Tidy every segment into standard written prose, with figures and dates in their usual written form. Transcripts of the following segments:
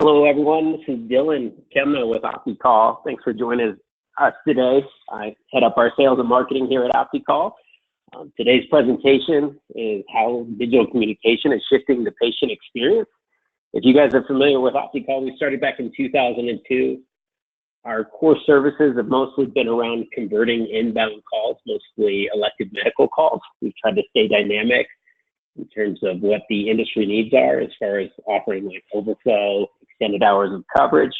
Hello, everyone. This is Dylan Kemna with OptiCall. Thanks for joining us today. I head up our sales and marketing here at OptiCall. Today's presentation is how digital communication is shifting the patient experience. If you guys are familiar with OptiCall, we started back in 2002. Our core services have mostly been around converting inbound calls, mostly elective medical calls. We've tried to stay dynamic in terms of what the industry needs are as far as offering like overflow, extended hours of coverage.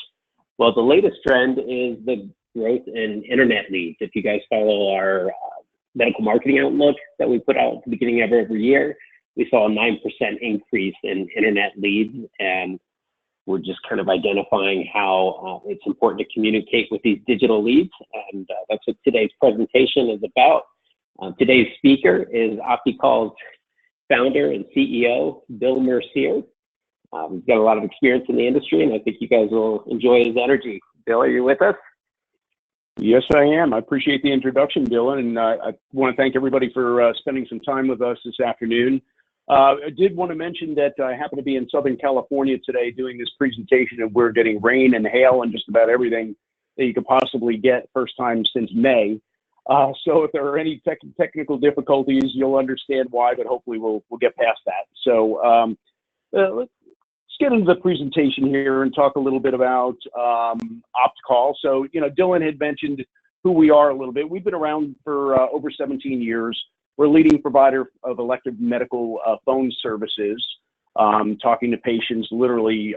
Well, the latest trend is the growth in internet leads. If you guys follow our medical marketing outlook that we put out at the beginning of every year, we saw a 9% increase in internet leads, and we're just kind of identifying how it's important to communicate with these digital leads, and that's what today's presentation is about. Today's speaker is OptiCall's founder and CEO, Bill Mercier. He's got a lot of experience in the industry, and I think you guys will enjoy his energy. Bill, are you with us? Yes, I am. I appreciate the introduction, Dylan, and I want to thank everybody for spending some time with us this afternoon. I did want to mention that I happen to be in Southern California today doing this presentation, and we're getting rain and hail and just about everything that you could possibly get, first time since May. So if there are any technical difficulties, you'll understand why, but hopefully we'll get past that. So let's get into the presentation here and talk a little bit about OptiCall. So, Dylan had mentioned who we are a little bit. We've been around for over 17 years. We're a leading provider of elective medical phone services, talking to patients literally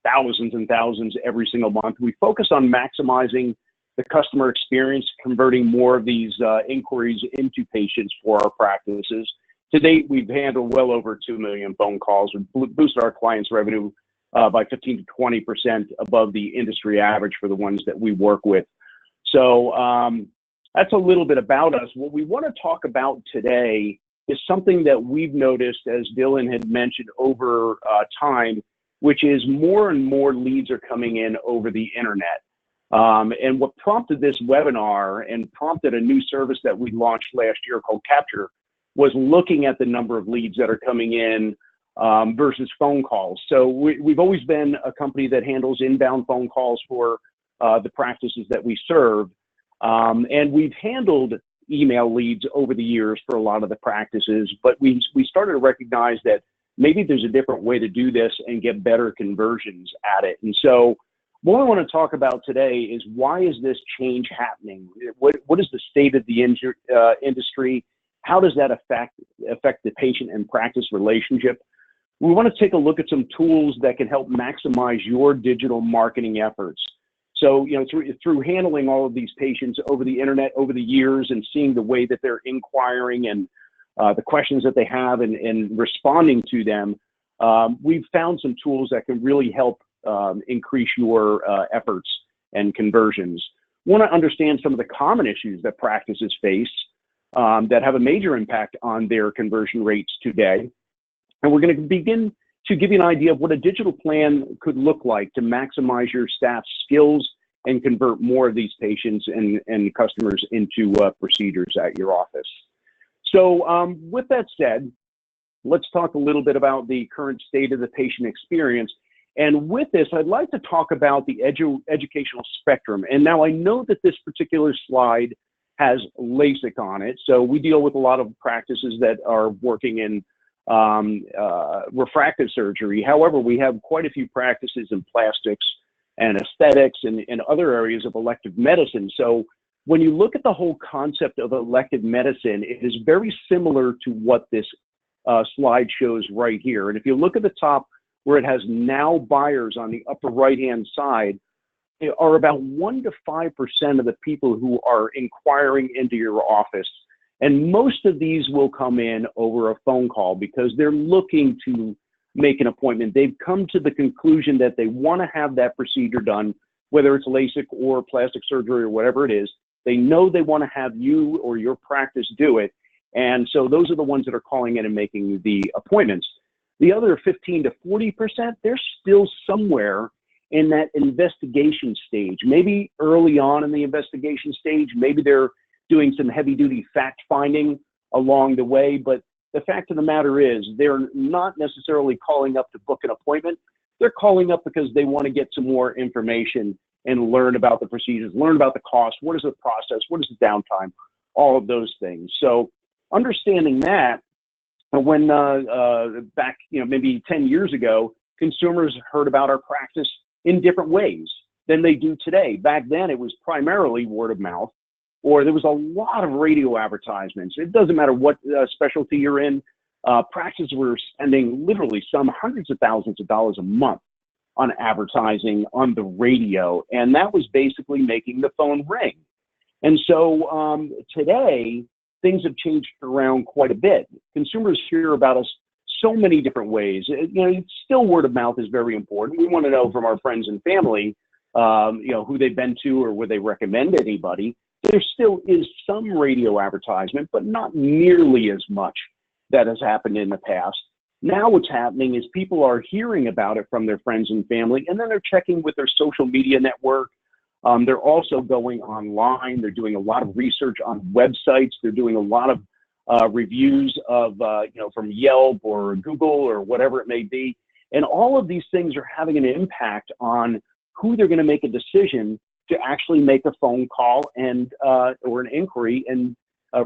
thousands and thousands every single month. We focus on maximizing the customer experience, converting more of these inquiries into patients for our practices. To date, we've handled well over 2 million phone calls. We've boosted our clients' revenue by 15 to 20% above the industry average for the ones that we work with. So that's a little bit about us. What we want to talk about today is something that we've noticed, as Dylan had mentioned, over time, which is more and more leads are coming in over the internet. And what prompted this webinar and prompted a new service that we launched last year called Capture was looking at the number of leads that are coming in versus phone calls. So we've always been a company that handles inbound phone calls for the practices that we serve. And we've handled email leads over the years for a lot of the practices, but we started to recognize that maybe there's a different way to do this and get better conversions at it. And so what I want to talk about today is, why is this change happening? What is the state of the industry? How does that affect the patient and practice relationship? We want to take a look at some tools that can help maximize your digital marketing efforts. So, through handling all of these patients over the internet over the years and seeing the way that they're inquiring and the questions that they have and responding to them, we've found some tools that can really help increase your efforts and conversions. We want to understand some of the common issues that practices face that have a major impact on their conversion rates today. And we're going to begin to give you an idea of what a digital plan could look like to maximize your staff's skills and convert more of these patients and customers into procedures at your office. So with that said, let's talk a little bit about the current state of the patient experience. And with this, I'd like to talk about the educational spectrum. And now I know that this particular slide has LASIK on it. So we deal with a lot of practices that are working in refractive surgery. However, we have quite a few practices in plastics and aesthetics and other areas of elective medicine. So when you look at the whole concept of elective medicine, it is very similar to what this slide shows right here. And if you look at the top where it has now buyers on the upper right-hand side, there are about 1 to 5% of the people who are inquiring into your office. And most of these will come in over a phone call because they're looking to make an appointment. They've come to the conclusion that they want to have that procedure done, whether it's LASIK or plastic surgery or whatever it is. They know they want to have you or your practice do it. And so those are the ones that are calling in and making the appointments. The other 15 to 40%, they're still somewhere in that investigation stage. Maybe early on in the investigation stage, maybe they're doing some heavy duty fact finding along the way, but the fact of the matter is they're not necessarily calling up to book an appointment. they're calling up because they want to get some more information and learn about the procedures, learn about the cost, what is the process, what is the downtime, all of those things. So understanding that, when back, maybe 10 years ago, consumers heard about our practice in different ways than they do today. Back then, it was primarily word of mouth, or there was a lot of radio advertisements. It doesn't matter what specialty you're in. Practices were spending literally some hundreds of thousands of dollars a month on advertising on the radio, and that was basically making the phone ring. And so today, things have changed around quite a bit. Consumers hear about us so many different ways. Still word of mouth is very important. We want to know from our friends and family, who they've been to or would they recommend anybody. There still is some radio advertisement, but not nearly as much that has happened in the past. Now what's happening is people are hearing about it from their friends and family, and then they're checking with their social media network. They're also going online. They're doing a lot of research on websites. They're doing a lot of reviews of, from Yelp or Google or whatever it may be. And all of these things are having an impact on who they're going to make a decision to actually make a phone call and or an inquiry and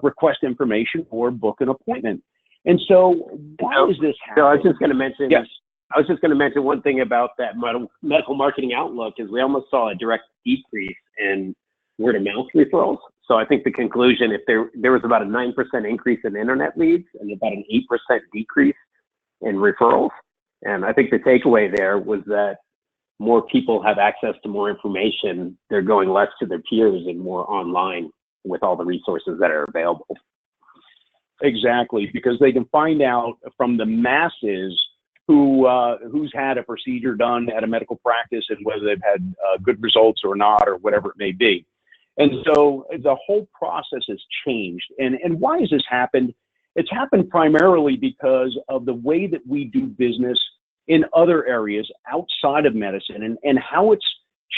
request information or book an appointment. And so why is this happening? So I was just going to mention. Yes. I was just going to mention one thing about that medical marketing outlook is we almost saw a direct decrease in word of mouth referrals. So I think the conclusion, if there was about a 9% increase in internet leads and about an 8% decrease in referrals. And I think the takeaway there was that more people have access to more information. They're going less to their peers and more online with all the resources that are available. Exactly, because they can find out from the masses who's had a procedure done at a medical practice and whether they've had good results or not, or whatever it may be. And so the whole process has changed. And why has this happened? It's happened primarily because of the way that we do business in other areas outside of medicine, and how it's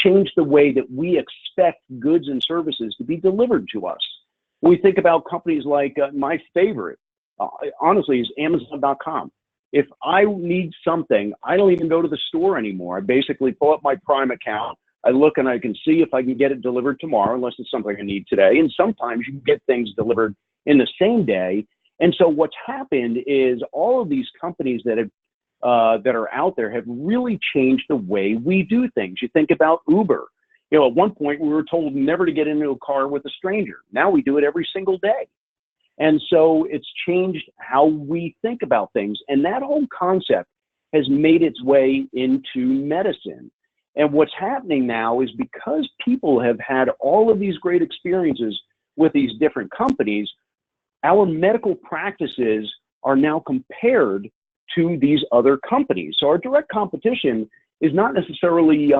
changed the way that we expect goods and services to be delivered to us. When we think about companies like my favorite, honestly, is Amazon.com. If I need something, I don't even go to the store anymore. I basically pull up my Prime account. I look and I can see if I can get it delivered tomorrow, unless it's something I need today. And sometimes you can get things delivered in the same day. And so what's happened is all of these companies that are out there have really changed the way we do things. You think about Uber. At one point we were told never to get into a car with a stranger. Now we do it every single day. And so it's changed how we think about things. And that whole concept has made its way into medicine. And what's happening now is because people have had all of these great experiences with these different companies, our medical practices are now compared to these other companies. So our direct competition is not necessarily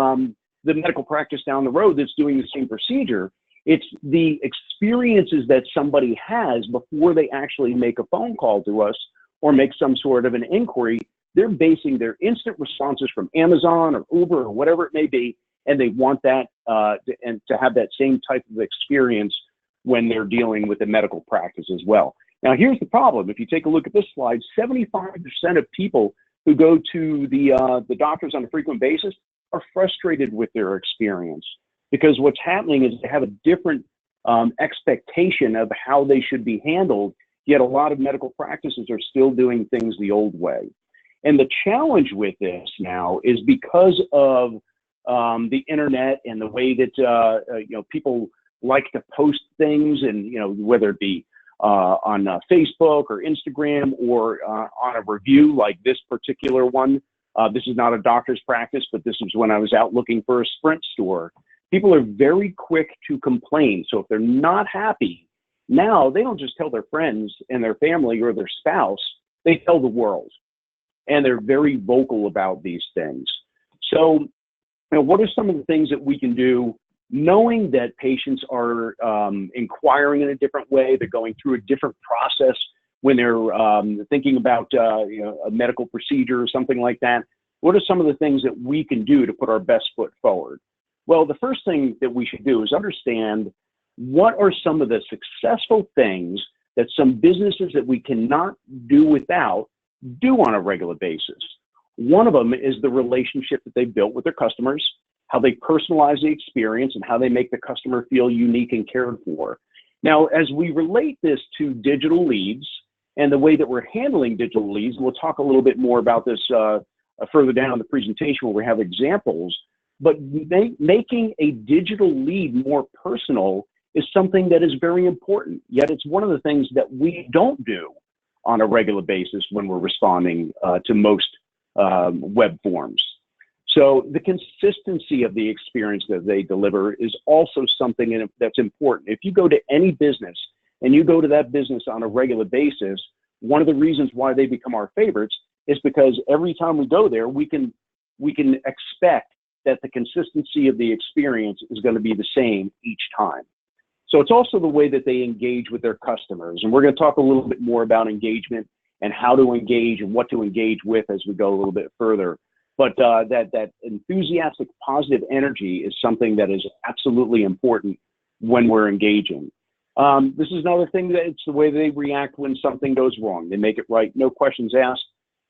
the medical practice down the road that's doing the same procedure. It's the experiences that somebody has before they actually make a phone call to us or make some sort of an inquiry. They're basing their instant responses from Amazon or Uber or whatever it may be, and they want that and to have that same type of experience when they're dealing with a medical practice as well. Now, here's the problem. If you take a look at this slide, 75% of people who go to the doctors on a frequent basis are frustrated with their experience, because what's happening is they have a different expectation of how they should be handled, yet a lot of medical practices are still doing things the old way. And the challenge with this now is because of the internet and the way that people like to post things, and whether it be on Facebook or Instagram or on a review like this particular one. This is not a doctor's practice, but this is when I was out looking for a Sprint store. People are very quick to complain. So if they're not happy, now they don't just tell their friends and their family or their spouse, they tell the world. And they're very vocal about these things. So what are some of the things that we can do, knowing that patients are inquiring in a different way, they're going through a different process when they're thinking about a medical procedure or something like that? What are some of the things that we can do to put our best foot forward? Well, the first thing that we should do is understand what are some of the successful things that some businesses that we cannot do without do on a regular basis. One of them is the relationship that they've built with their customers, how they personalize the experience, and how they make the customer feel unique and cared for. Now, as we relate this to digital leads and the way that we're handling digital leads, we'll talk a little bit more about this further down in the presentation where we have examples, but making a digital lead more personal is something that is very important, yet it's one of the things that we don't do on a regular basis when we're responding to most web forms. So the consistency of the experience that they deliver is also something that's important. If you go to any business and you go to that business on a regular basis, one of the reasons why they become our favorites is because every time we go there, we can expect that the consistency of the experience is going to be the same each time. So it's also the way that they engage with their customers. And we're going to talk a little bit more about engagement and how to engage and what to engage with as we go a little bit further. But that enthusiastic, positive energy is something that is absolutely important when we're engaging. This is another thing that it's the way they react when something goes wrong. They make it right, no questions asked.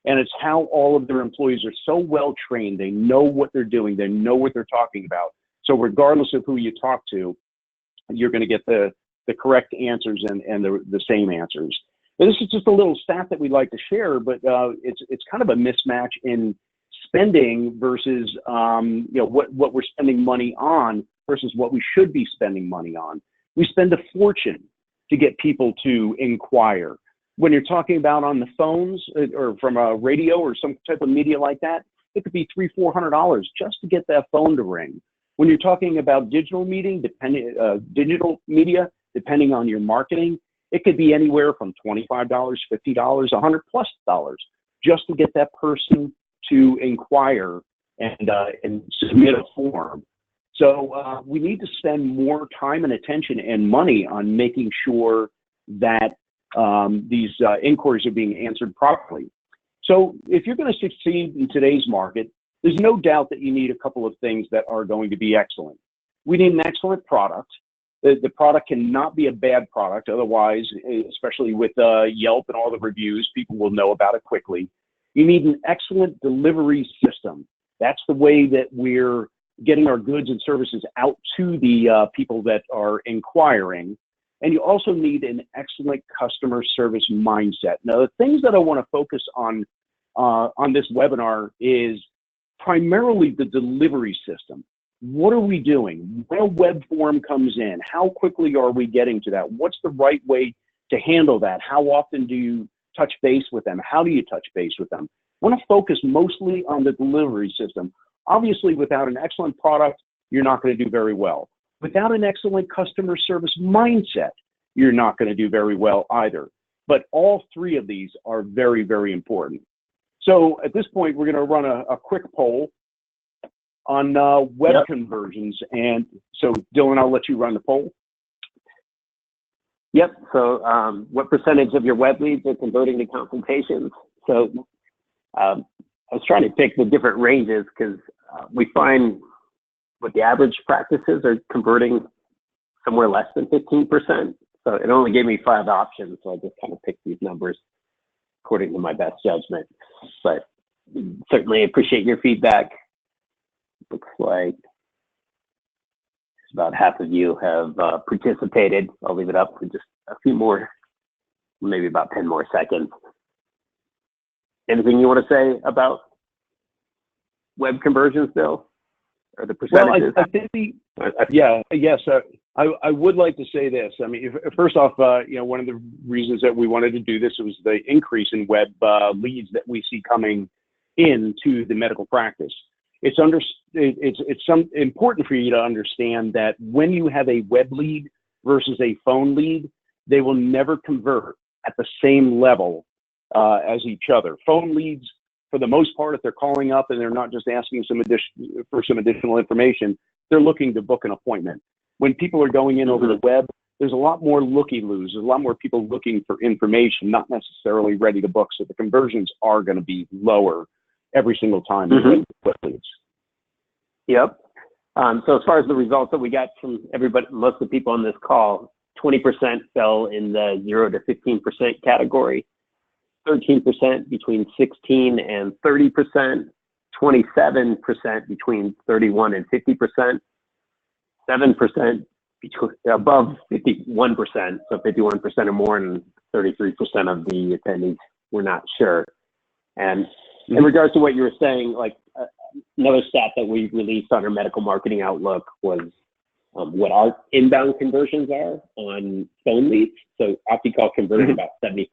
And it's how all of their employees are so well trained. They know what they're doing. They know what they're talking about. So regardless of who you talk to, you're going to get the correct answers and the same answers. And this is just a little stat that we'd like to share, but it's kind of a mismatch in spending versus what we're spending money on versus what we should be spending money on. We spend a fortune to get people to inquire. When you're talking about on the phones or from a radio or some type of media like that, it could be $300-400 just to get that phone to ring. When you're talking about digital media, depending on your marketing, it could be anywhere from $25, $50, $100+ just to get that person to inquire and submit a form. So we need to spend more time and attention and money on making sure that these inquiries are being answered properly. So if you're going to succeed in today's market, there's no doubt that you need a couple of things that are going to be excellent. We need an excellent product. The product cannot be a bad product. Otherwise, especially with Yelp and all the reviews, people will know about it quickly. You need an excellent delivery system. That's the way that we're getting our goods and services out to the people that are inquiring. And you also need an excellent customer service mindset. Now, the things that I want to focus on this webinar is primarily the delivery system. What are we doing? When a web form comes in, how quickly are we getting to that? What's the right way to handle that? How often do you touch base with them? How do you touch base with them? I want to focus mostly on the delivery system. Obviously, without an excellent product, you're not going to do very well. Without an excellent customer service mindset, you're not going to do very well either. But all three of these are very, very important. So at this point, we're going to run a quick poll on web conversions. And so, Dylan, I'll let you run the poll. Yep. So what percentage of your web leads are converting to consultations? So I was trying to pick the different ranges because we find what the average practices are converting somewhere less than 15%. So it only gave me 5 options. So I just kind of picked these numbers according to my best judgment. But certainly appreciate your feedback. Looks like about half of you have participated. I'll leave it up for just a few more, maybe about 10 more seconds. Anything you want to say about web conversions, Bill, or the percentages? Well, I think I would like to say this. I mean, first off, one of the reasons that we wanted to do this was the increase in web leads that we see coming into the medical practice. It's important for you to understand that when you have a web lead versus a phone lead, they will never convert at the same level as each other. Phone leads, for the most part, if they're calling up and they're not just asking for some additional information, they're looking to book an appointment. When people are going in over the web, there's a lot more looky-loos. There's a lot more people looking for information, not necessarily ready to book. So the conversions are going to be lower every single time. Web leads. Yep. So as far as the results that we got from everybody, most of the people on this call, 20% fell in the 0 to 15% category. 13% between 16 and 30%, 27% between 31 and 50%, 7% above 51%, so 51% or more, and 33% of the attendees were not sure. And in regards to what you were saying, like another stat that we released on our medical marketing outlook was what our inbound conversions are on phone leads. So OptiCall converted about 75%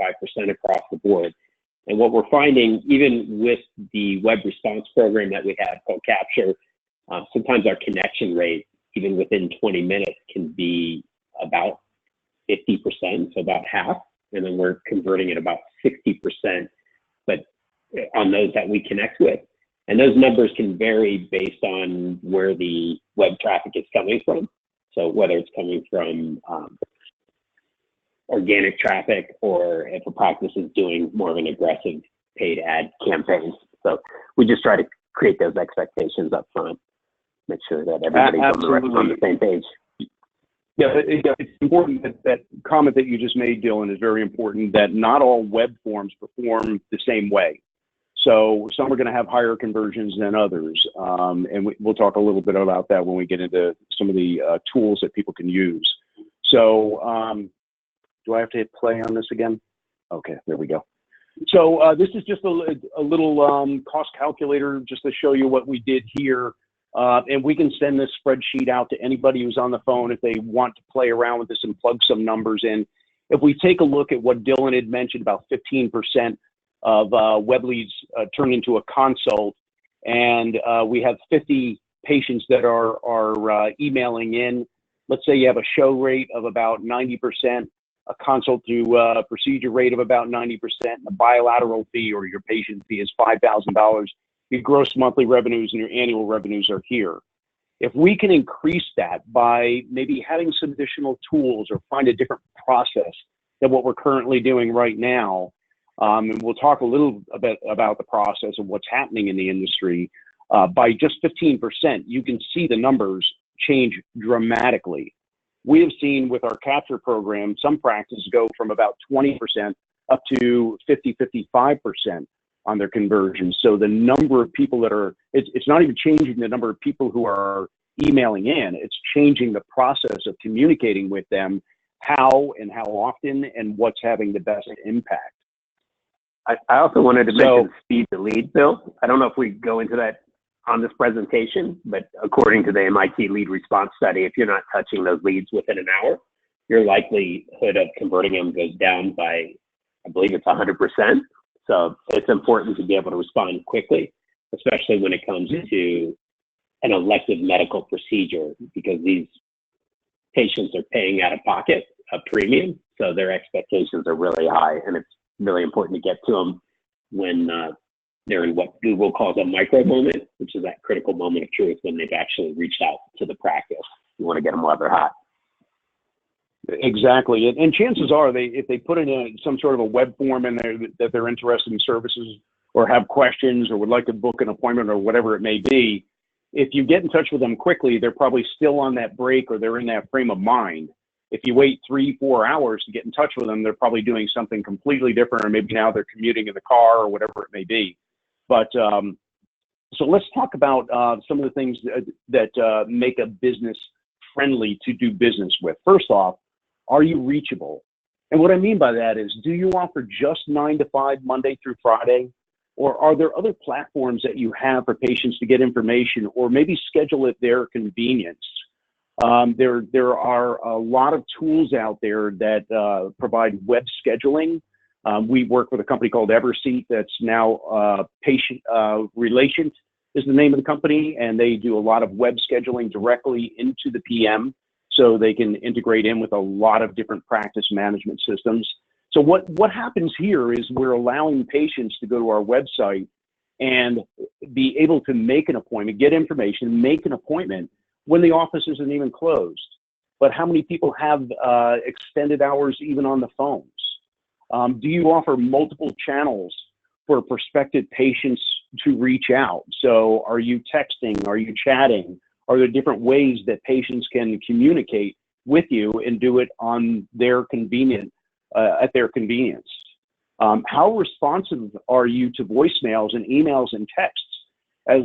across the board. And what we're finding, even with the web response program that we have called Capture, sometimes our connection rate, even within 20 minutes, can be about 50%, so about half. And then we're converting at about 60%, but on those that we connect with. And those numbers can vary based on where the web traffic is coming from. So whether it's coming from organic traffic, or if a practice is doing more of an aggressive paid ad campaign. So we just try to create those expectations up front, make sure that everybody's on the same page. Yeah, it's important that comment that you just made, Dylan, is very important, that not all web forms perform the same way. So some are going to have higher conversions than others. And we'll talk a little bit about that when we get into some of the tools that people can use. So do I have to hit play on this again? Okay, there we go. So this is just a little cost calculator just to show you what we did here. And we can send this spreadsheet out to anybody who's on the phone if they want to play around with this and plug some numbers in. If we take a look at what Dylan had mentioned, about 15% of web leads turn into a consult, and we have 50 patients that are emailing in. Let's say you have a show rate of about 90%, a consult to procedure rate of about 90%, and a bilateral fee or your patient fee is $5,000. Your gross monthly revenues and your annual revenues are here. If we can increase that by maybe having some additional tools or find a different process than what we're currently doing right now, and we'll talk a little bit about the process of what's happening in the industry, by just 15%, you can see the numbers change dramatically. We have seen with our Capture program, some practices go from about 20% up to 55% on their conversions. So the number of people that are, it's not even changing the number of people who are emailing in, it's changing the process of communicating with them, how and how often and what's having the best impact. I also wanted to mention speed to lead, Bill. I don't know if we go into that on this presentation, but according to the MIT lead response study, if you're not touching those leads within an hour, your likelihood of converting them goes down by, I believe it's 100%. So it's important to be able to respond quickly, especially when it comes to an elective medical procedure, because these patients are paying out of pocket a premium, so their expectations are really high, and it's really important to get to them when they're in what Google calls a micro moment, which is that critical moment of truth when they've actually reached out to the practice. You want to get them while they're hot. Exactly, and chances are, if they put in some sort of a web form in there that they're interested in services or have questions or would like to book an appointment or whatever it may be, if you get in touch with them quickly, they're probably still on that break or they're in that frame of mind. If you wait 3-4 hours to get in touch with them, they're probably doing something completely different, or maybe now they're commuting in the car or whatever it may be. But so let's talk about some of the things that make a business friendly to do business with. First off, are you reachable? And what I mean by that is, do you offer just 9 to 5, Monday through Friday? Or are there other platforms that you have for patients to get information or maybe schedule at their convenience? There are a lot of tools out there that provide web scheduling. We work with a company called Everseat that's now Patient Relation is the name of the company, and they do a lot of web scheduling directly into the PM, so they can integrate in with a lot of different practice management systems. So what happens here is we're allowing patients to go to our website and be able to make an appointment, get information, make an appointment when the office isn't even closed. But how many people have extended hours even on the phones? Do you offer multiple channels for prospective patients to reach out? So are you texting? Are you chatting? Are there different ways that patients can communicate with you and do it on their convenient, at their convenience? How responsive are you to voicemails and emails and texts? As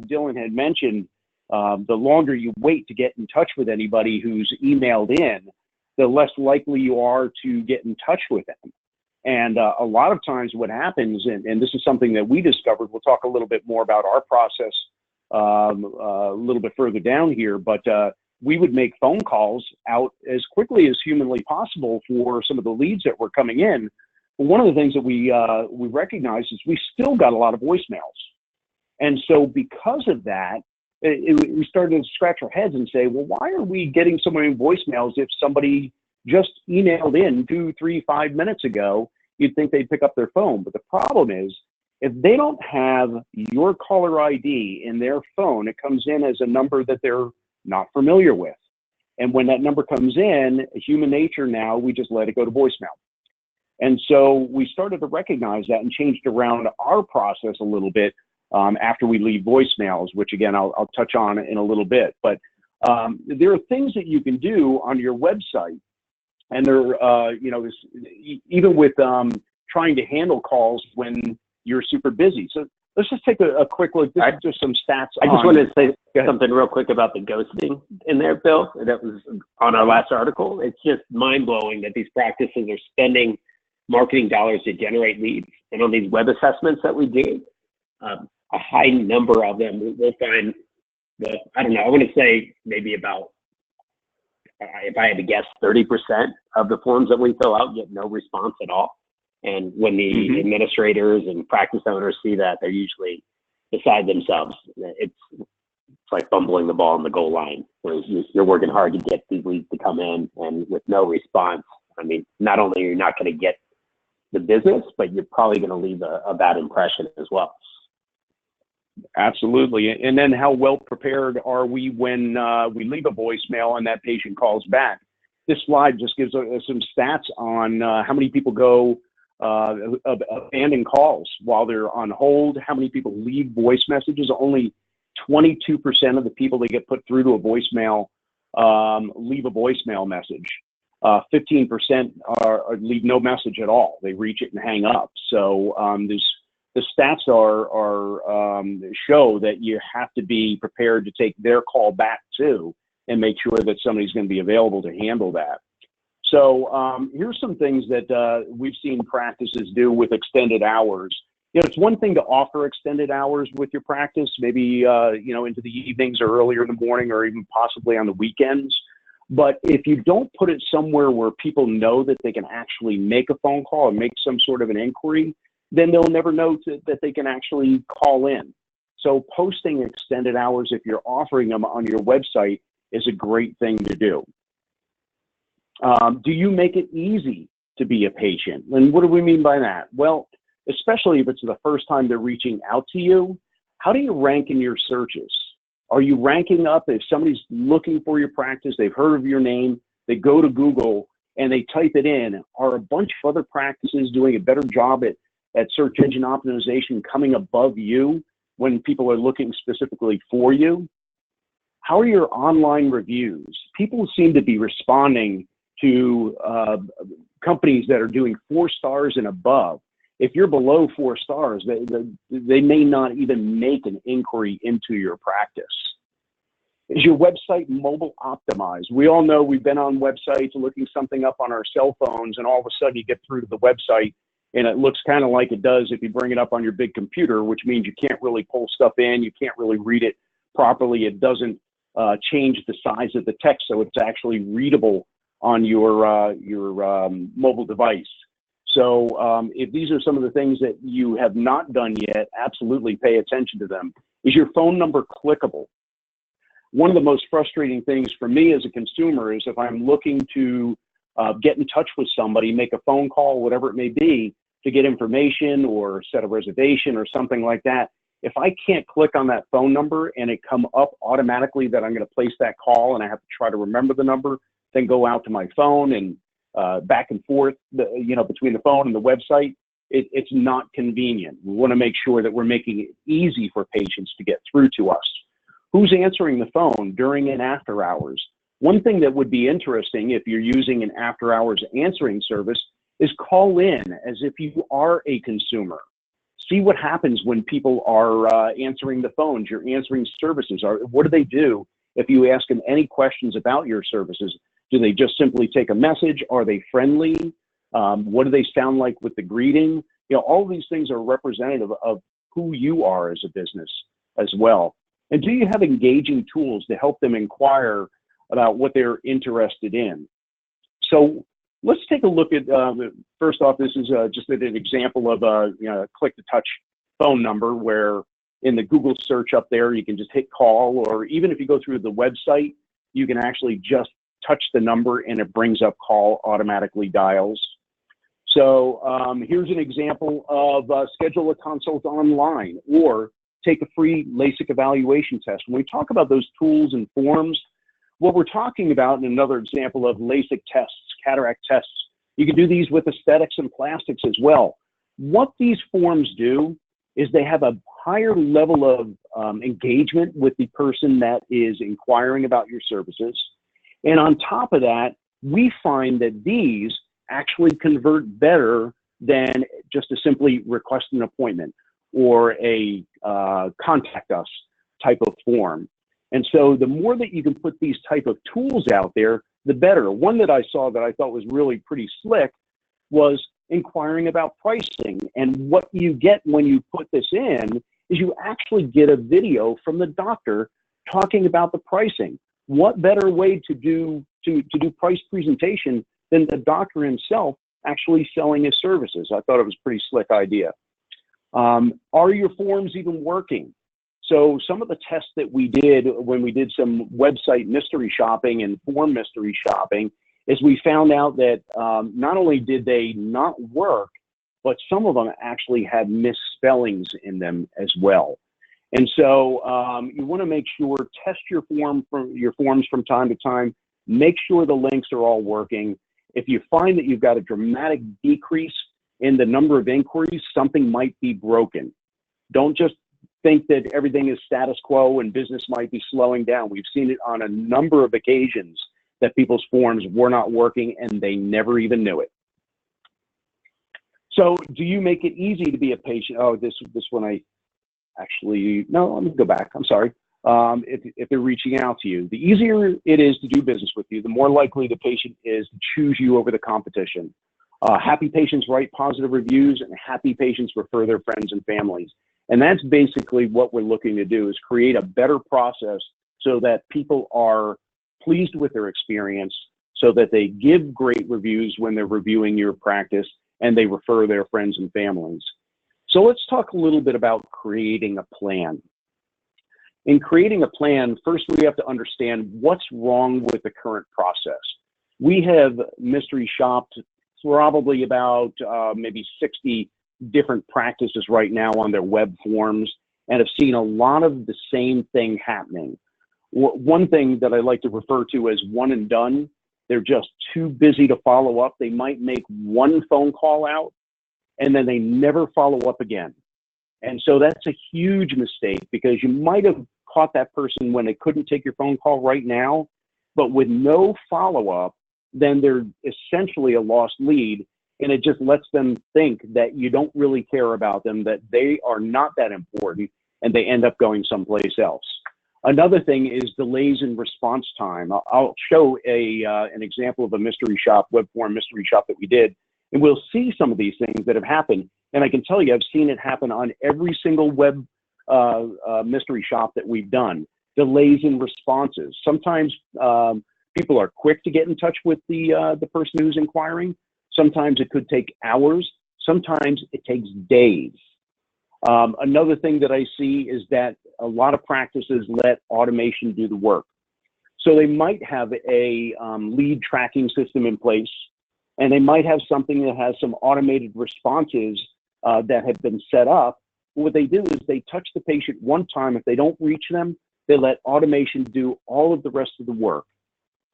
Dylan had mentioned, the longer you wait to get in touch with anybody who's emailed in, the less likely you are to get in touch with them. And a lot of times what happens, and this is something that we discovered, we'll talk a little bit more about our process a little bit further down here, but we would make phone calls out as quickly as humanly possible for some of the leads that were coming in. But one of the things that we recognized is we still got a lot of voicemails. And so because of that, we started to scratch our heads and say, well, why are we getting so many voicemails if somebody just emailed in 2, 3, 5 minutes ago? You'd think they'd pick up their phone. But the problem is, if they don't have your caller ID in their phone, it comes in as a number that they're not familiar with. And when that number comes in, human nature now, we just let it go to voicemail. And so we started to recognize that and changed around our process a little bit after we leave voicemails, which again, I'll touch on in a little bit. But there are things that you can do on your website, and there, even with trying to handle calls when you're super busy. So let's just take a quick look. This is just some stats. I just wanted to say something real quick about the ghosting in there, Bill. That was on our last article. It's just mind-blowing that these practices are spending marketing dollars to generate leads. And on these web assessments that we do, a high number of them, we'll find that, I don't know, I want to say maybe about, if I had to guess, 30% of the forms that we fill out get no response at all. And when the administrators and practice owners see that, they're usually beside themselves. It's like fumbling the ball on the goal line, where you're working hard to get these leads to come in, and with no response, I mean, not only are you not going to get the business, but you're probably going to leave a bad impression as well. Absolutely. And then how well prepared are we when we leave a voicemail and that patient calls back? This slide just gives some stats on how many people go abandon calls while they're on hold, how many people leave voice messages. Only 22% of the people that get put through to a voicemail leave a voicemail message. 15% leave no message at all. They reach it and hang up. So the stats show that you have to be prepared to take their call back too, and make sure that somebody's going to be available to handle that. So here's some things that we've seen practices do with extended hours. You know, it's one thing to offer extended hours with your practice, maybe into the evenings or earlier in the morning, or even possibly on the weekends. But if you don't put it somewhere where people know that they can actually make a phone call and make some sort of an inquiry, then they'll never know that they can actually call in. So posting extended hours, if you're offering them on your website, is a great thing to do. Do you make it easy to be a patient? And what do we mean by that? Well, especially if it's the first time they're reaching out to you, how do you rank in your searches? Are you ranking up if somebody's looking for your practice, they've heard of your name, they go to Google and they type it in? Are a bunch of other practices doing a better job at search engine optimization coming above you when people are looking specifically for you? How are your online reviews? People seem to be responding to companies that are doing 4 stars and above. If you're below 4 stars, they may not even make an inquiry into your practice. Is your website mobile optimized? We all know we've been on websites looking something up on our cell phones, and all of a sudden you get through to the website and it looks kind of like it does if you bring it up on your big computer, which means you can't really pull stuff in, you can't really read it properly. It doesn't change the size of the text, so it's actually readable on your mobile device. So if these are some of the things that you have not done yet, absolutely pay attention to them. Is your phone number clickable? One of the most frustrating things for me as a consumer is if I'm looking to get in touch with somebody, make a phone call, whatever it may be, to get information or set a reservation or something like that, if I can't click on that phone number and it come up automatically that I'm going to place that call and I have to try to remember the number, then go out to my phone and back and forth, between the phone and the website, it's not convenient. We want to make sure that we're making it easy for patients to get through to us. Who's answering the phone during and after hours? One thing that would be interesting if you're using an after hours answering service is call in as if you are a consumer. See what happens when people are answering the phones, you're answering services. What do they do if you ask them any questions about your services? Do they just simply take a message? Are they friendly? What do they sound like with the greeting? All these things are representative of who you are as a business as well. And do you have engaging tools to help them inquire about what they're interested in? So let's take a look at, first off, this is just an example of a click-to-touch phone number where in the Google search up there, you can just hit call, or even if you go through the website, you can actually just touch the number and it brings up call, automatically dials. So here's an example of schedule a consult online or take a free LASIK evaluation test. When we talk about those tools and forms, what we're talking about in another example of LASIK tests, cataract tests, you can do these with aesthetics and plastics as well. What these forms do is they have a higher level of engagement with the person that is inquiring about your services. And on top of that, we find that these actually convert better than just to simply request an appointment or a contact us type of form. And so the more that you can put these type of tools out there, the better. One that I saw that I thought was really pretty slick was inquiring about pricing. And what you get when you put this in is you actually get a video from the doctor talking about the pricing. What better way to do price presentation than the doctor himself actually selling his services? I thought it was a pretty slick idea. Are your forms even working? So some of the tests that we did when we did some website mystery shopping and form mystery shopping is we found out that not only did they not work, but some of them actually had misspellings in them as well. And so you want to make sure, test your forms from time to time, make sure the links are all working. If you find that you've got a dramatic decrease in the number of inquiries, something might be broken. Don't just think that everything is status quo and business might be slowing down. We've seen it on a number of occasions that people's forms were not working and they never even knew it. So do you make it easy to be a patient? Oh, this one I actually, no, let me go back. I'm sorry. If they're reaching out to you, the easier it is to do business with you, the more likely the patient is to choose you over the competition. Happy patients write positive reviews and happy patients refer their friends and families. And that's basically what we're looking to do, is create a better process so that people are pleased with their experience, so that they give great reviews when they're reviewing your practice and they refer their friends and families. So let's talk a little bit about creating a plan. In creating a plan, first we have to understand what's wrong with the current process. We have mystery shopped probably about maybe 60 different practices right now on their web forms and have seen a lot of the same thing happening. One thing that I like to refer to as one and done. They're just too busy to follow up. They might make one phone call out and then they never follow up again. And so that's a huge mistake, because you might have caught that person when they couldn't take your phone call right now, but with no follow-up, then they're essentially a lost lead, and it just lets them think that you don't really care about them, that they are not that important, and they end up going someplace else. Another thing is delays in response time. I'll show an example of a mystery shop, web form mystery shop that we did, and we'll see some of these things that have happened. And I can tell you, I've seen it happen on every single web mystery shop that we've done. Delays in responses. Sometimes people are quick to get in touch with the person who's inquiring. Sometimes it could take hours. Sometimes it takes days. Another thing that I see is that a lot of practices let automation do the work. So they might have a lead tracking system in place, and they might have something that has some automated responses that have been set up. What they do is they touch the patient one time. If they don't reach them, they let automation do all of the rest of the work.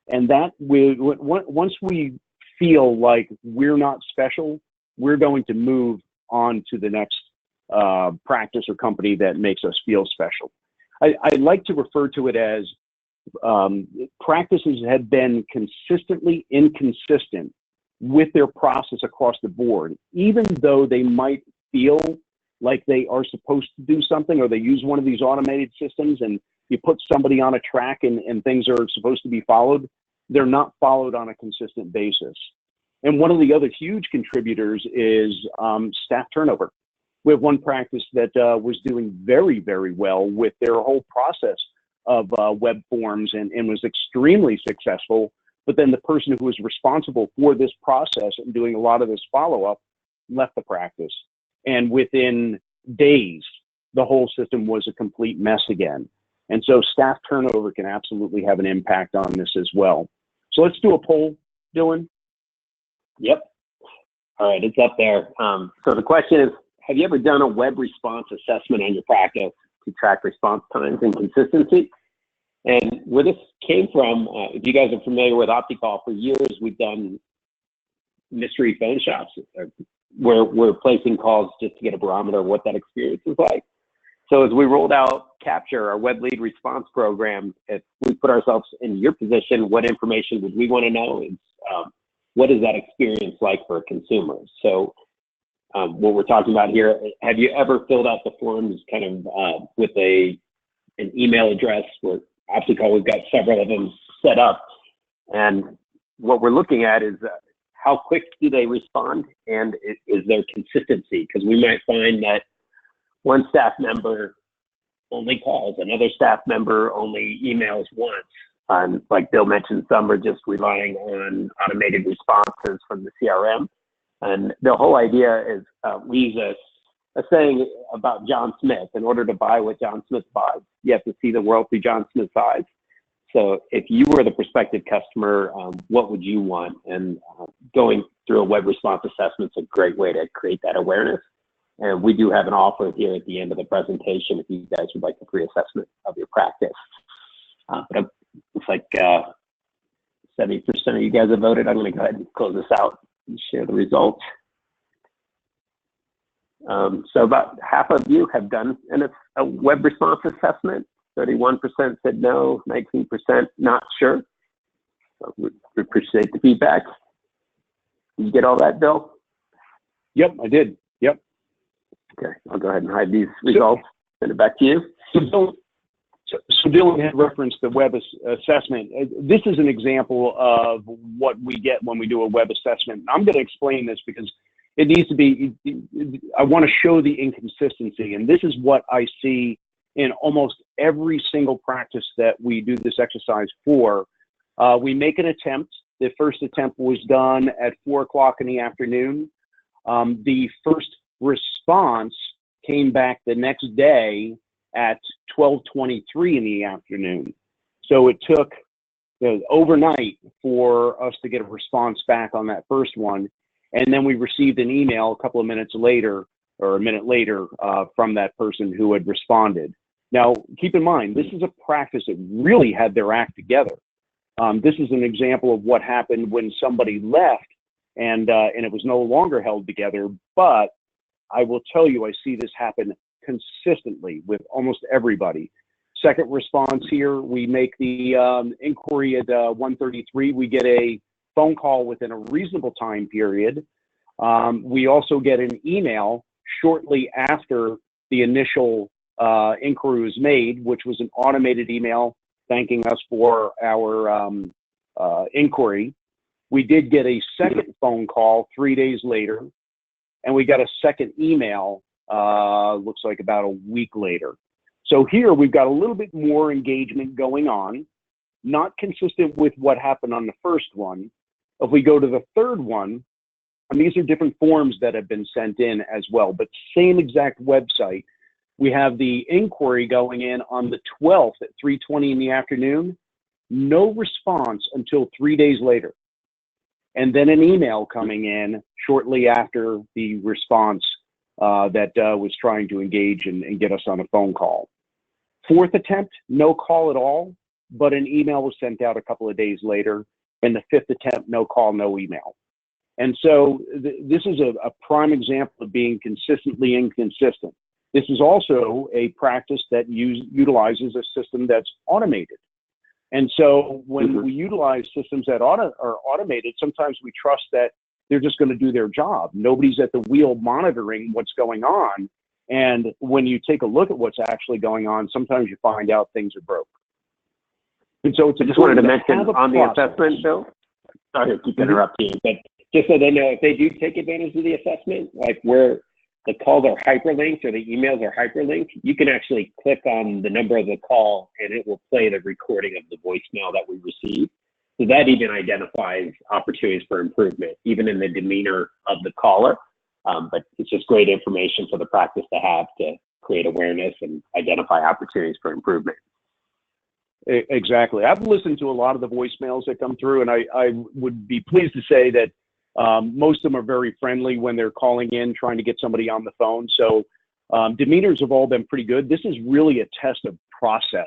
And that once we feel like we're not special, we're going to move on to the next practice or company that makes us feel special. I like to refer to it as practices have been consistently inconsistent with their process across the board, even though they might feel like they are supposed to do something, or they use one of these automated systems and you put somebody on a track and things are supposed to be followed, they're not followed on a consistent basis. And one of the other huge contributors is staff turnover. We have one practice that was doing very, very well with their whole process of web forms and was extremely successful. But then the person who was responsible for this process and doing a lot of this follow-up left the practice. And within days, the whole system was a complete mess again. And so staff turnover can absolutely have an impact on this as well. So let's do a poll, Dylan. Yep. All right, it's up there. So the question is, have you ever done a web response assessment on your practice to track response times and consistency? And where this came from, if you guys are familiar with OptiCall, for years we've done mystery phone shops where we're placing calls just to get a barometer of what that experience is like. So as we rolled out Capture, our web lead response program, if we put ourselves in your position, what information would we want to know? Is what is that experience like for consumers? So what we're talking about here, have you ever filled out the forms kind of with an email address? Where OptiCall, we've got several of them set up. And what we're looking at is how quick do they respond, and is there consistency? Because we might find that one staff member only calls, another staff member only emails once. Like Bill mentioned, some are just relying on automated responses from the CRM. And the whole idea is we use a saying about John Smith. In order to buy what John Smith buys, you have to see the world through John Smith's eyes. So if you were the prospective customer, what would you want? And going through a web response assessment is a great way to create that awareness. And we do have an offer here at the end of the presentation if you guys would like a free assessment of your practice. But it's like 70% of you guys have voted. I'm going to go ahead and close this out and share the results. So about half of you have done a web response assessment. 31% said no, 19% not sure. So we appreciate the feedback. Did you get all that, Bill? Yep, I did. Yep. Okay, I'll go ahead and hide these results. Send it back to you. So Dylan had referenced the web assessment. This is an example of what we get when we do a web assessment. I'm going to explain this because it needs to be, I want to show the inconsistency. And this is what I see in almost every single practice that we do this exercise for. We make an attempt. The first attempt was done at 4 o'clock in the afternoon. The first response came back the next day at 12:23 in the afternoon. So it took overnight for us to get a response back on that first one. And then we received an email a couple of minutes later, or a minute later, from that person who had responded. Now, keep in mind, this is a practice that really had their act together. This is an example of what happened when somebody left and it was no longer held together. But I will tell you, I see this happen consistently with almost everybody. Second response here, we make the inquiry at 1:33. We get a phone call within a reasonable time period. We also get an email shortly after the initial inquiry was made, which was an automated email thanking us for our inquiry. We did get a second phone call 3 days later, and we got a second email, looks like about a week later. So here we've got a little bit more engagement going on, not consistent with what happened on the first one. If we go to the third one, and these are different forms that have been sent in as well, but same exact website. We have the inquiry going in on the 12th at 3:20 in the afternoon, no response until 3 days later. And then an email coming in shortly after the response that was trying to engage and get us on a phone call. Fourth attempt, no call at all, but an email was sent out a couple of days later. And the fifth attempt, no call, no email. And so this is a prime example of being consistently inconsistent. This is also a practice that utilizes a system that's automated. And so when we utilize systems that are automated, sometimes we trust that they're just going to do their job. Nobody's at the wheel monitoring what's going on. And when you take a look at what's actually going on, sometimes you find out things are broke. And so it's I just wanted to mention on the assessment, Bill. Sorry to keep interrupting you, but just so they know, if they do take advantage of the assessment, like where the calls are hyperlinked or the emails are hyperlinked, you can actually click on the number of the call and it will play the recording of the voicemail that we receive. So that even identifies opportunities for improvement, even in the demeanor of the caller. But it's just great information for the practice to have to create awareness and identify opportunities for improvement. Exactly. I've listened to a lot of the voicemails that come through, and I would be pleased to say that most of them are very friendly when they're calling in, trying to get somebody on the phone. So demeanors have all been pretty good. This is really a test of process.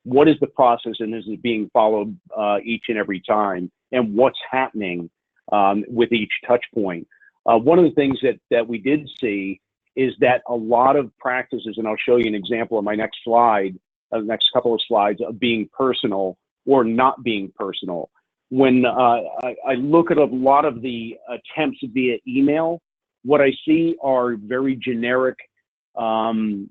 What is the process, and is it being followed each and every time, and what's happening with each touch point? One of the things that we did see is that a lot of practices, and I'll show you an example on my next slide, the next couple of slides, of being personal or not being personal. When I look at a lot of the attempts via email, what I see are very generic, templated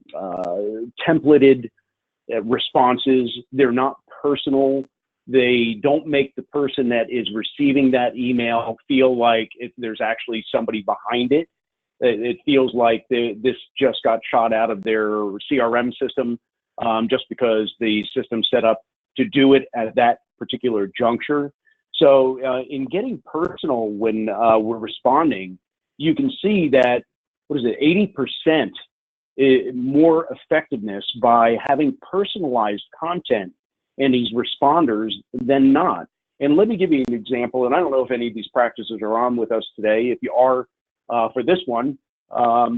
responses. They're not personal. They don't make the person that is receiving that email feel like there's actually somebody behind it. It feels like this just got shot out of their CRM system just because the system's set up to do it at that particular juncture. So in getting personal when we're responding, you can see that, 80% more effectiveness by having personalized content in these responders than not. And let me give you an example, and I don't know if any of these practices are on with us today. If you are, for this one,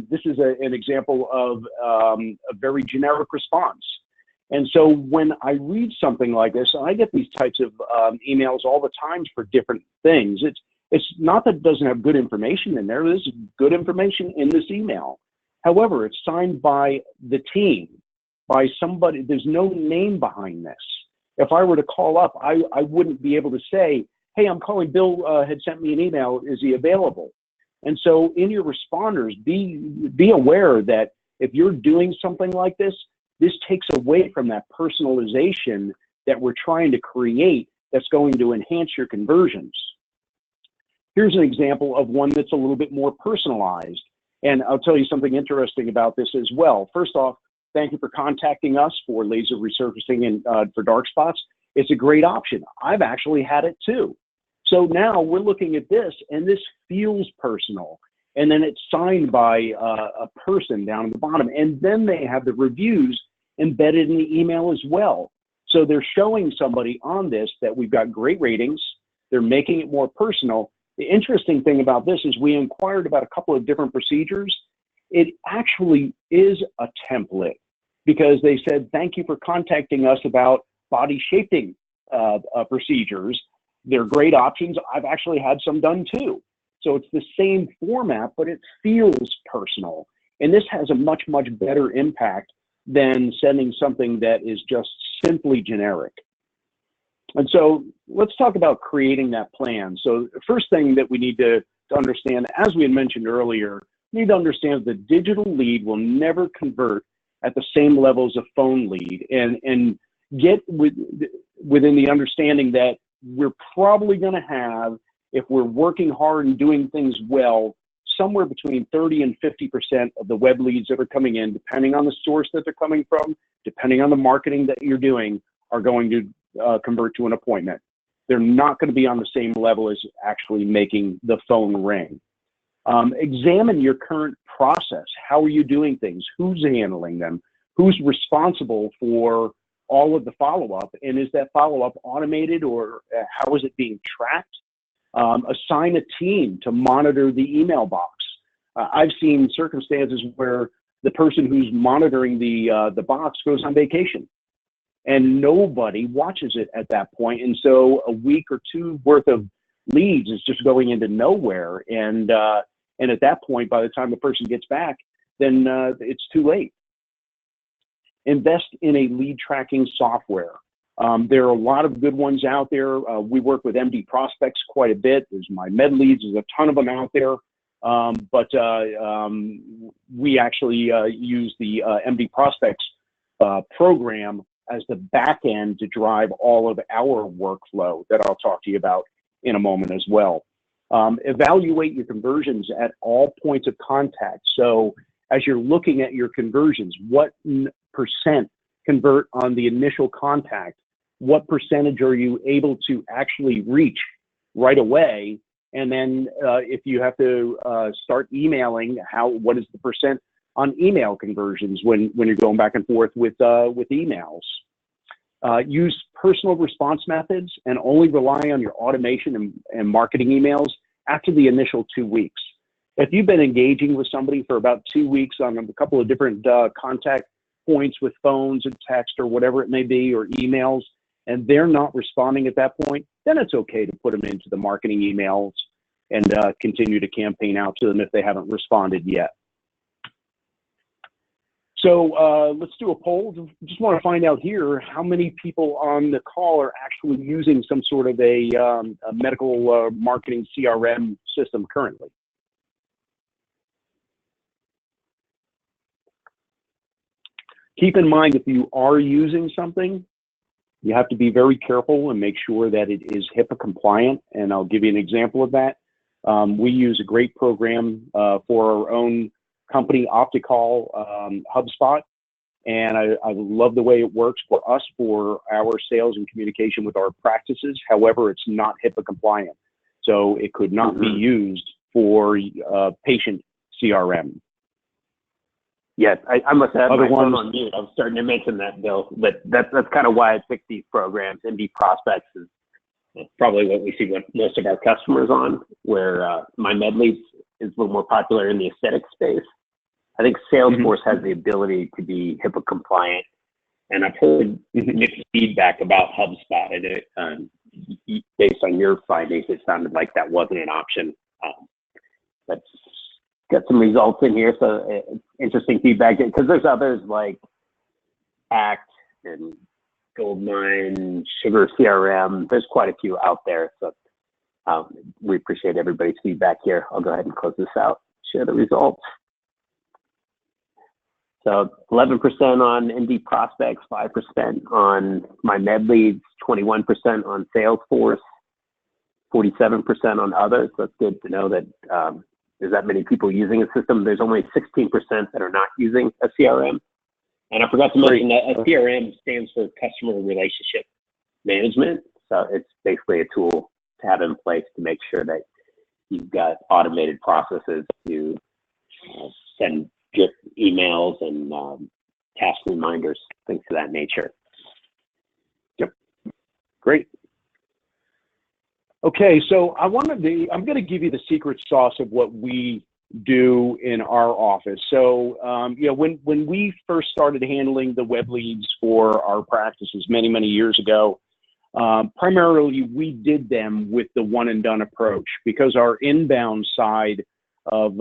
this is an example of a very generic response. And so when I read something like this, and I get these types of emails all the time for different things, it's not that it doesn't have good information in there. There's good information in this email. However, it's signed by the team, by somebody. There's no name behind this. If I were to call up, I wouldn't be able to say, hey, I'm calling, Bill had sent me an email, is he available? And so in your responders, be aware that if you're doing something like this takes away from that personalization that we're trying to create that's going to enhance your conversions. Here's an example of one that's a little bit more personalized. And I'll tell you something interesting about this as well. First off, thank you for contacting us for laser resurfacing and for dark spots. It's a great option. I've actually had it too. So now we're looking at this, and this feels personal. And then it's signed by a person down at the bottom. And then they have the reviews embedded in the email as well. So they're showing somebody on this that we've got great ratings. They're making it more personal. The interesting thing about this is we inquired about a couple of different procedures. It actually is a template because they said, thank you for contacting us about body shaping procedures. They're great options. I've actually had some done too. So it's the same format, but it feels personal. And this has a much, much better impact than sending something that is just simply generic. And so let's talk about creating that plan. So the first thing that we need to understand, as we had mentioned earlier, we need to understand that the digital lead will never convert at the same level as a phone lead, and get within the understanding that we're probably going to have, if we're working hard and doing things well, somewhere between 30 and 50% of the web leads that are coming in, depending on the source that they're coming from, depending on the marketing that you're doing, are going to convert to an appointment. They're not going to be on the same level as actually making the phone ring. Examine your current process. How are you doing things? Who's handling them? Who's responsible for all of the follow-up? And is that follow-up automated, or how is it being tracked? Assign a team to monitor the email box. I've seen circumstances where the person who's monitoring the box goes on vacation and nobody watches it at that point. And so a week or two worth of leads is just going into nowhere. And at that point, by the time the person gets back, then it's too late. Invest in a lead tracking software. There are a lot of good ones out there. We work with MD prospects quite a bit. There's my med leads. There's a ton of them out there. But we actually use the MD prospects program as the back end to drive all of our workflow that I'll talk to you about in a moment as well. Evaluate your conversions at all points of contact. So as you're looking at your conversions, what percent convert on the initial contact? What percentage are you able to actually reach right away? And then if you have to start emailing, what is the percent on email conversions when you're going back and forth with emails? Use personal response methods and only rely on your automation and marketing emails after the initial 2 weeks. If you've been engaging with somebody for about 2 weeks on a couple of different contact points with phones and text or whatever it may be, or emails, and they're not responding at that point, then it's okay to put them into the marketing emails and continue to campaign out to them if they haven't responded yet. So let's do a poll. Just want to find out here how many people on the call are actually using some sort of a medical marketing CRM system currently. Keep in mind, if you are using something, you have to be very careful and make sure that it is HIPAA compliant, and I'll give you an example of that. We use a great program for our own company, OptiCall, HubSpot, and I love the way it works for us for our sales and communication with our practices. However, it's not HIPAA compliant, so it could not be used for patient CRM. Yes, I must have my phone on mute. I was starting to mention that, Bill, but that's kind of why I picked these programs. MD Prospects is probably what we see with most of our customers on, where my med leads is a little more popular in the aesthetic space. I think Salesforce has the ability to be HIPAA compliant, and I've heard mixed feedback about HubSpot. And based on your findings, it sounded like that wasn't an option. But got some results in here, so it's interesting feedback, because there's others like ACT and Goldmine, Sugar CRM. There's quite a few out there, so we appreciate everybody's feedback here. I'll go ahead and close this out, share the results. So 11% on MD Prospects, 5% on my med leads, 21% on Salesforce, 47% on others. So it's good to know that there's that many people using a system. There's only 16% that are not using a CRM. And I forgot to mention that a CRM stands for Customer Relationship Management. So it's basically a tool to have in place to make sure that you've got automated processes to send drip emails and task reminders, things of that nature. Yep, great. Okay, so I'm going to give you the secret sauce of what we do in our office. So, when we first started handling the web leads for our practices many years ago, primarily we did them with the one and done approach, because our inbound side of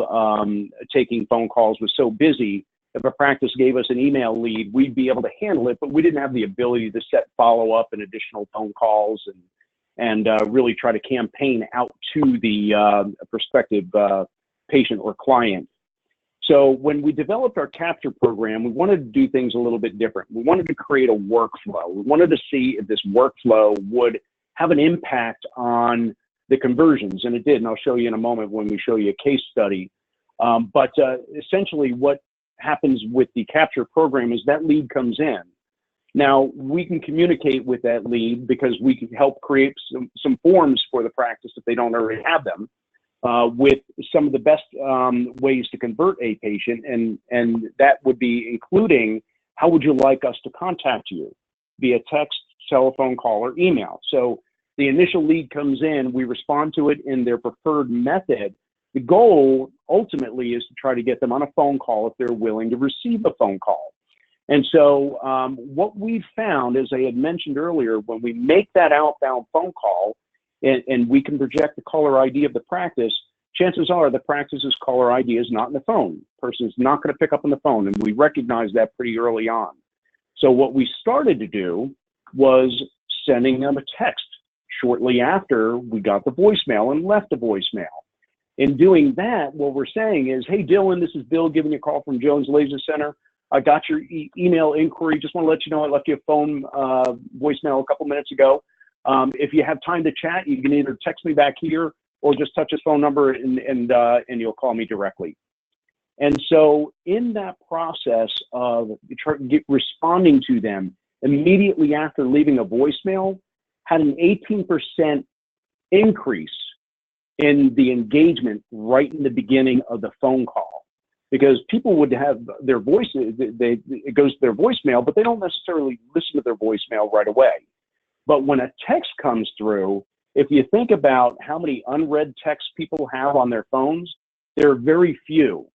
taking phone calls was so busy. If a practice gave us an email lead, we'd be able to handle it, but we didn't have the ability to set follow-up and additional phone calls and really try to campaign out to the prospective patient or client. So when we developed our Capture program, we wanted to do things a little bit different. We wanted to create a workflow. We wanted to see if this workflow would have an impact on the conversions, and it did, and I'll show you in a moment when we show you a case study. But essentially what happens with the Capture program is that lead comes in. Now, we can communicate with that lead because we can help create some forms for the practice if they don't already have them, with some of the best ways to convert a patient, and that would be including, how would you like us to contact you? Via text, telephone call, or email. So the initial lead comes in, we respond to it in their preferred method. The goal ultimately is to try to get them on a phone call if they're willing to receive a phone call. And so what we've found, as I had mentioned earlier, when we make that outbound phone call and we can project the caller ID of the practice, chances are the practice's caller ID is not in the phone. The person's not going to pick up on the phone, and we recognize that pretty early on. So what we started to do was sending them a text shortly after we got the voicemail and left a voicemail. In doing that, what we're saying is, hey, Dylan, this is Bill giving you a call from Jones Laser Center. I got your email inquiry. Just want to let you know I left you a phone voicemail a couple minutes ago. If you have time to chat, you can either text me back here or just touch his phone number and you'll call me directly. And so in that process of responding to them immediately after leaving a voicemail, had an 18% increase in the engagement right in the beginning of the phone call, because people would have their voices, it goes to their voicemail, but they don't necessarily listen to their voicemail right away. But when a text comes through, if you think about how many unread texts people have on their phones, there are very few.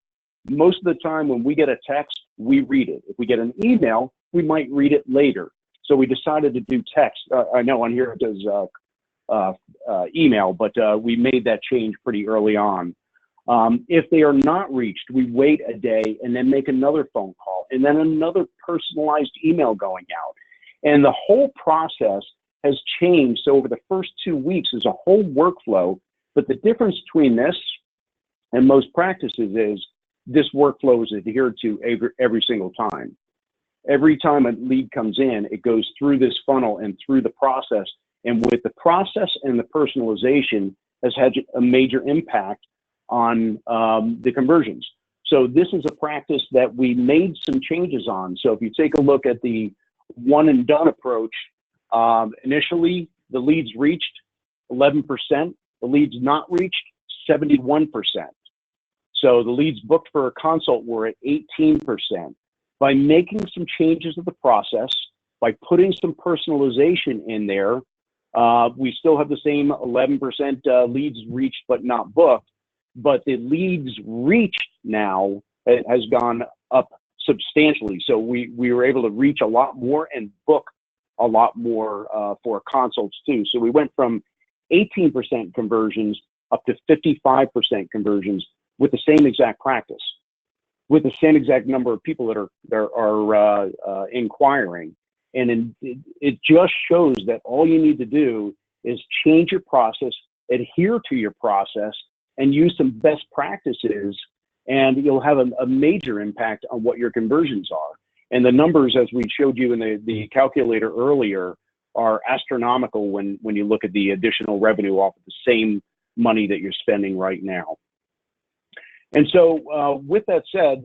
Most of the time when we get a text, we read it. If we get an email, we might read it later. So we decided to do text. I know on here it does email, but we made that change pretty early on. If they are not reached, we wait a day and then make another phone call and then another personalized email going out. And the whole process has changed. So over the first 2 weeks is a whole workflow, but the difference between this and most practices is this workflow is adhered to every single time. Every time a lead comes in, it goes through this funnel and through the process. And with the process and the personalization has had a major impact on the conversions. So this is a practice that we made some changes on. So if you take a look at the one and done approach, initially the leads reached 11%, the leads not reached 71%. So the leads booked for a consult were at 18%. By making some changes to the process, by putting some personalization in there, we still have the same 11% leads reached but not booked, but the leads reached now has gone up substantially. So we were able to reach a lot more and book a lot more for consults too. So we went from 18% conversions up to 55% conversions with the same exact practice, with the same exact number of people that are inquiring. And it just shows that all you need to do is change your process, adhere to your process, and use some best practices, and you'll have a major impact on what your conversions are. And the numbers, as we showed you in the calculator earlier, are astronomical when you look at the additional revenue off of the same money that you're spending right now. And so with that said,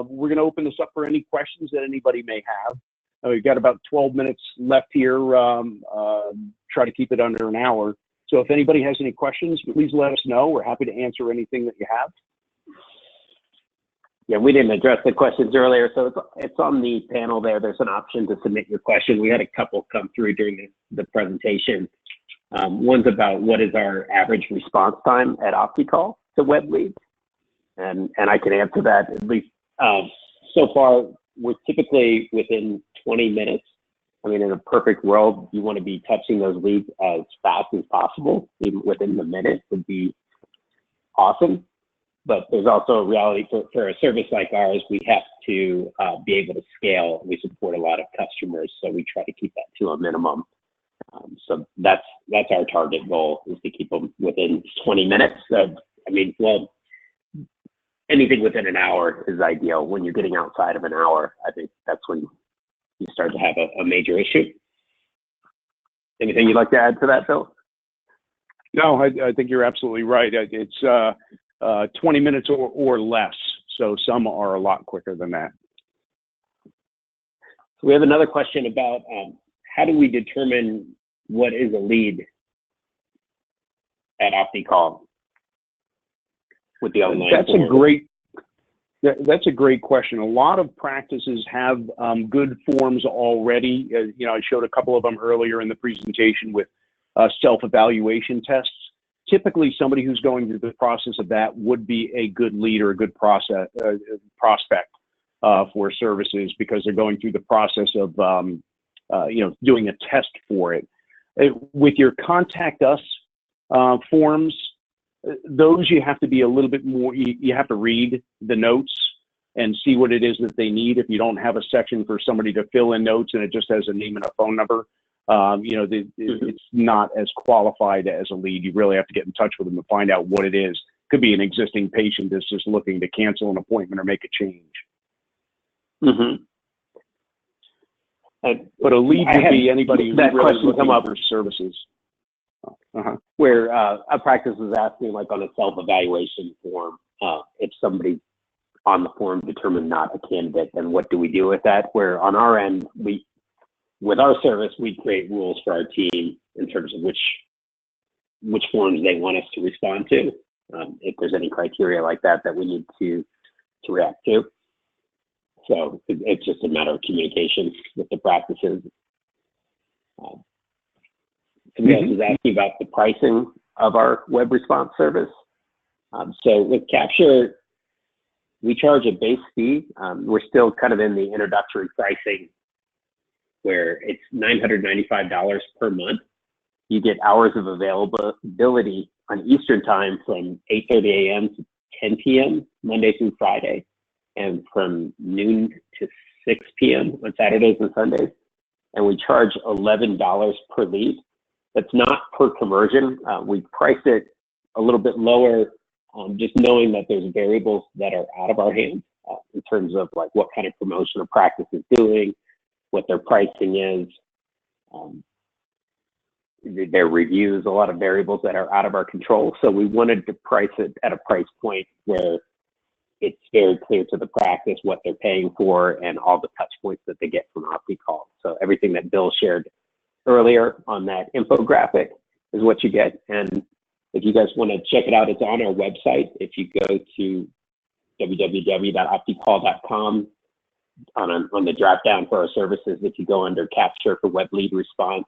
we're going to open this up for any questions that anybody may have. We've got about 12 minutes left here, try to keep it under an hour. So if anybody has any questions, please let us know. We're happy to answer anything that you have. Yeah, we didn't address the questions earlier, so it's on the panel there. There's an option to submit your question. We had a couple come through during the presentation. One's about what is our average response time at OptiCall to web leads? And I can answer that. At least so far, we're typically within 20 minutes. I mean, in a perfect world, you want to be touching those leads as fast as possible. Even within the minute would be awesome. But there's also a reality for a service like ours, we have to be able to scale. We support a lot of customers, so we try to keep that to a minimum. So that's our target goal, is to keep them within 20 minutes. Anything within an hour is ideal. When you're getting outside of an hour, I think that's when you start to have a major issue. Anything you'd like to add to that, Phil? No, I think you're absolutely right. It's 20 minutes or less. So some are a lot quicker than that. So we have another question about how do we determine what is a lead at OptiCall with the online portal? That's a great question. A lot of practices have good forms already. I showed a couple of them earlier in the presentation with self-evaluation tests. Typically, somebody who's going through the process of that would be a good lead or a good prospect for services, because they're going through the process of doing a test for it. With your contact us forms, those you have to be a little bit more, you have to read the notes and see what it is that they need. If you don't have a section for somebody to fill in notes and it just has a name and a phone number, It's not as qualified as a lead. You really have to get in touch with them to find out what it is. Could be an existing patient that's just looking to cancel an appointment or make a change. Mm-hmm. But a lead would be anybody who's really looking for services. Where a practice was asking, like on a self-evaluation form, if somebody on the form determined not a candidate, then what do we do with that? Where on our end, with our service, we create rules for our team in terms of which forms they want us to respond to. If there's any criteria like that we need to react to. So it's just a matter of communication with the practices. Somebody else is asking about the pricing of our web response service. So with Capture, we charge a base fee. We're still kind of in the introductory pricing where it's $995 per month. You get hours of availability on Eastern time from 8:30 a.m. to 10 p.m. Monday through Friday, and from noon to 6 p.m. on Saturdays and Sundays. And we charge $11 per lead. That's not per conversion. We price it a little bit lower, just knowing that there's variables that are out of our hands in terms of like what kind of promotion a practice is doing, what their pricing is, their reviews, a lot of variables that are out of our control. So we wanted to price it at a price point where it's very clear to the practice what they're paying for and all the touch points that they get from OptiCall. So everything that Bill shared earlier on that infographic is what you get. And if you guys want to check it out, it's on our website. If you go to www.opticall.com, on the drop down for our services, if you go under Capture for web lead response,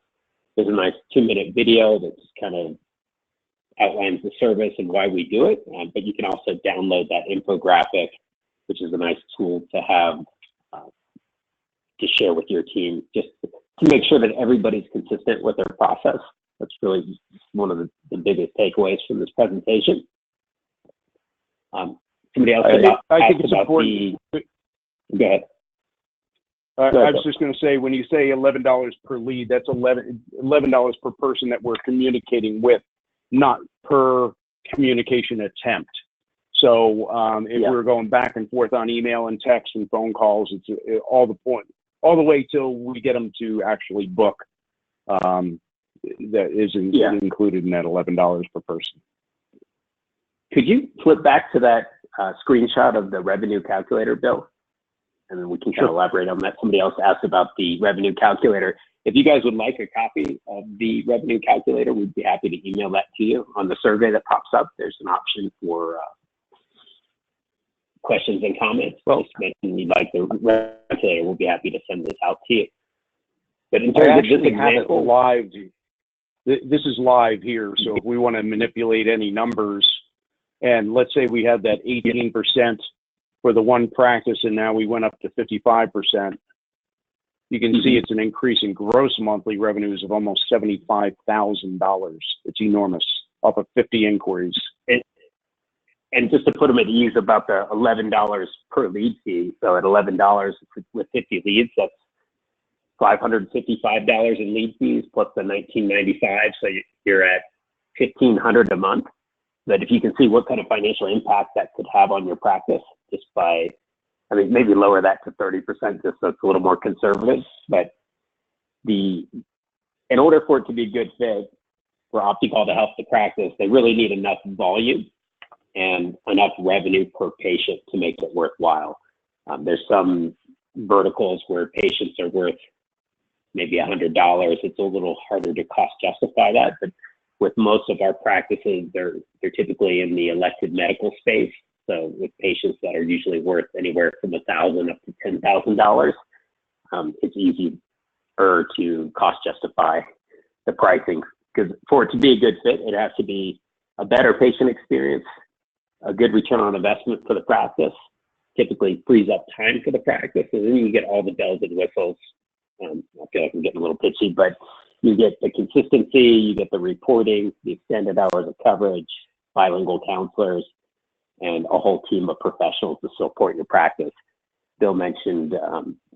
there's a nice 2-minute video that just kind of outlines the service and why we do it. But you can also download that infographic, which is a nice tool to have to share with your team, just to make sure that everybody's consistent with their process. That's really one of the biggest takeaways from this presentation. Somebody else I think it's important. Go ahead. I was just going to say, when you say $11 per lead, that's $11 per person that we're communicating with, not per communication attempt. So if we're going back and forth on email and text and phone calls, it's all the way till we get them to actually book. That isn't included in that $11 per person. Could you flip back to that screenshot of the revenue calculator, Bill? And then we can kind of elaborate on that. Somebody else asked about the revenue calculator. If you guys would like a copy of the revenue calculator, we'd be happy to email that to you. On the survey that pops up, there's an option for questions and comments. Well, just mention you'd like the revenue calculator, we'll be happy to send this out to you. But in terms of this example, live. This is live here, so if we want to manipulate any numbers, and let's say we had that 18% for the one practice, and now we went up to 55%, you can see it's an increase in gross monthly revenues of almost $75,000. It's enormous, off of 50 inquiries. And just to put them at ease about the $11 per lead fee, so at $11 with 50 leads, that's $555 in lead fees plus the $19.95, so you're at $1,500 a month. But if you can see what kind of financial impact that could have on your practice, just by, I mean, maybe lower that to 30% just so it's a little more conservative. But in order for it to be a good fit for OptiCall to help the practice, they really need enough volume and enough revenue per patient to make it worthwhile. There's some verticals where patients are worth maybe $100. It's a little harder to cost justify that, but with most of our practices, they're typically in the elective medical space. So with patients that are usually worth anywhere from $1,000 up to $10,000, it's easier to cost justify the pricing, because for it to be a good fit, it has to be a better patient experience, a good return on investment for the practice, typically frees up time for the practice, and then you get all the bells and whistles. I feel like I'm getting a little pitchy, but you get the consistency, you get the reporting, the extended hours of coverage, bilingual counselors, and a whole team of professionals to support your practice. Bill mentioned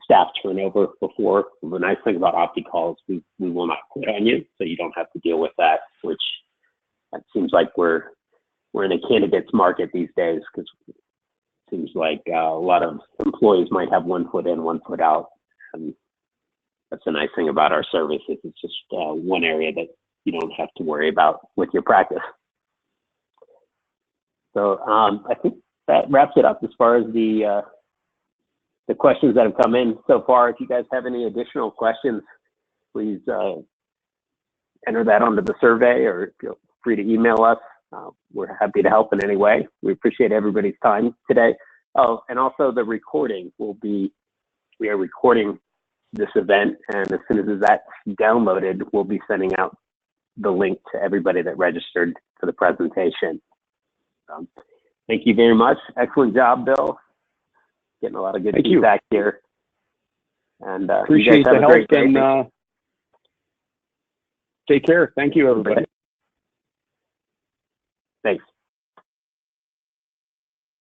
staff turnover before. The nice thing about OptiCall is we will not quit on you, so you don't have to deal with that, which it seems like we're in a candidates market these days, because it seems like a lot of employees might have 1 foot in, 1 foot out. And that's the nice thing about our service, is it's just one area that you don't have to worry about with your practice. So I think that wraps it up as far as the questions that have come in so far. If you guys have any additional questions, please enter that onto the survey, or feel free to email us. We're happy to help in any way. We appreciate everybody's time today. Oh, and also the recording we are recording this event, and as soon as that's downloaded, we'll be sending out the link to everybody that registered for the presentation. Thank you very much. Excellent job, Bill. Getting a lot of good feedback here. And appreciate the help, and take care. Thank you, everybody.